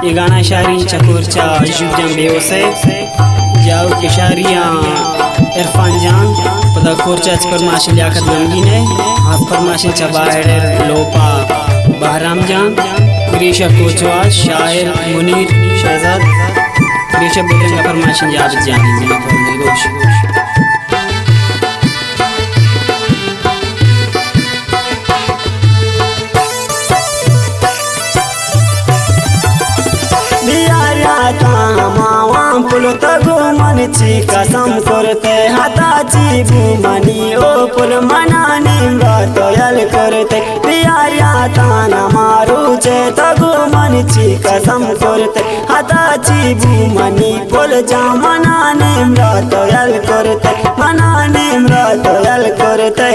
ये गाना शायरी चकोरचा अयूब जम बेवसे जाओ के शायरियाँ इरफान जान पता कोरचा फरमाश लियाकत गमगीन है हाथ फरमाश चबायर लोपा बहराम जान क्रीशा कोचवाज शायर मुनीर शहजाद क्रीशा बेदरंगा फरमाश याद जानी में गोश पुल तगो मन ची कसम करते हाताची भूमनी ओ पुल मनानी तोयल करते प्यारिया ताना मारू चे तगो मन ची कसम करते हाताची भूमनी पुल जा मनानी तोयल करते मनानी तोयल करते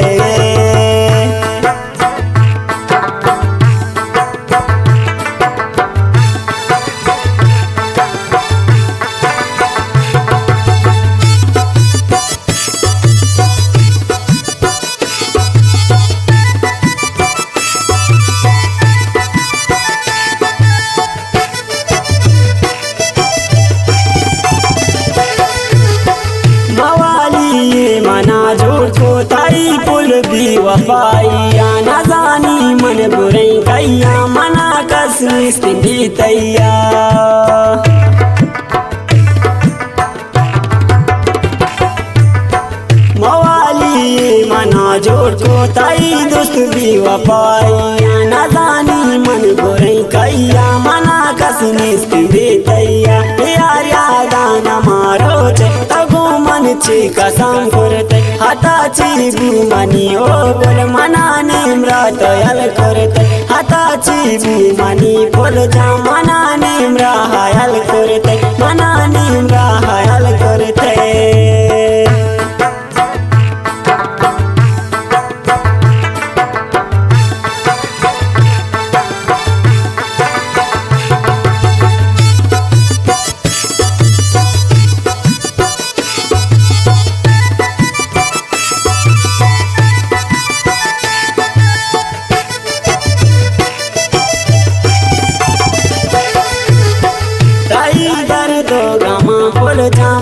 ताई पुल भी वफाइया न जानी मन बुरे कैया मना कसमिस भी तैया मवाली मना जोड़ को ताई दोस्त भी वफाइया न जानी मन बुरे कैया मना कसमिस भी तैया यार यादाना मारो चे तगो मन ची कसम करते हाताची भूमनी ओ बोल मनाने तोयल करते हाताची भूमनी बोल जा मनाने हायल करते मनाने हायल करते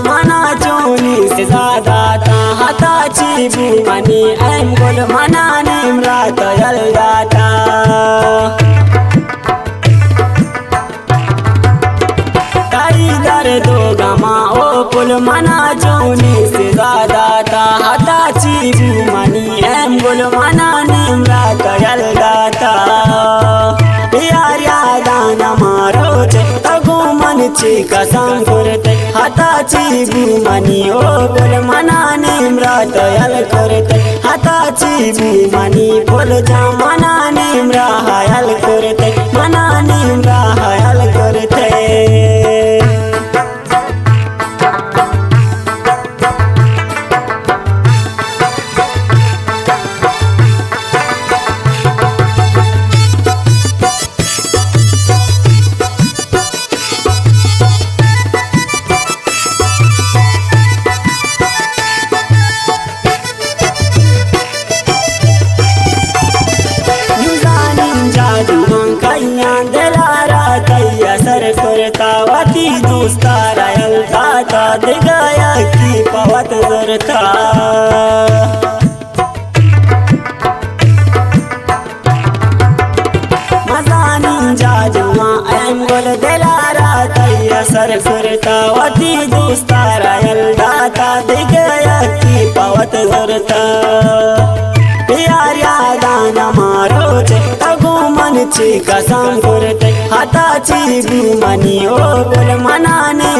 मना चोनी से ज्यादा था हाताची भूमनी एम गोल मनाने तोयल गाता ताई दर दो गमा ओ पुल मना चोनी से ज्यादा था हाताची भूमनी एम गोल मनाने तोयल गाता यार यादाना मारो चे तगो मन ची कसम करते हाताची भूमनी ओ बोल मनाने तोयल करते हाताची भूमनी बोल जा मनाने हायल करते मनाने हायल करते करतावती दोस्तारा दाता दिगाया की पवत जरता मजानी जाजुआ एम गोल दिलारा तैया सर करतावती दोस्तारा दाता दिगाया की पवत जरता यार यादाना मारो चे तगो मन ची कसम करते हाताची भूमनी ओ बोल मनाने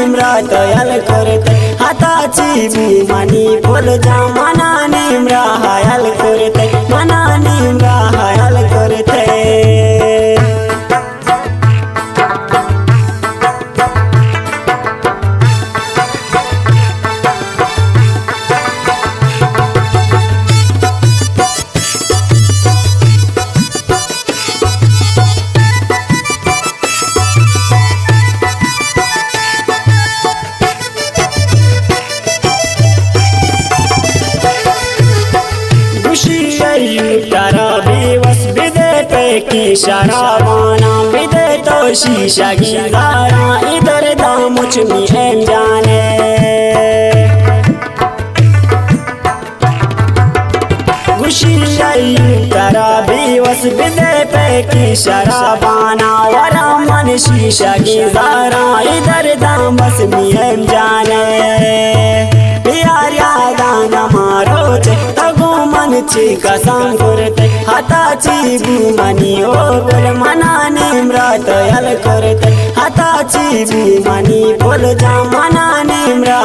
तोयल करते हाताची भूमनी बोल जा मनाने हायल करते मनाने हायल करते की शराबाना विदे तो शीशा की दारा इधर दामुच में एम जाने गुशी तरा बेवस बिदे पे की शराबाना वरा मन शीशा की दारा इधर दामस में एम जाने प्यार यादाना मारो चे तगो मन ची कसम करते हाताची बुमनी ओ बोल मना निम्रात यल करते हाताची बुमनी बोल जा मना निम्रा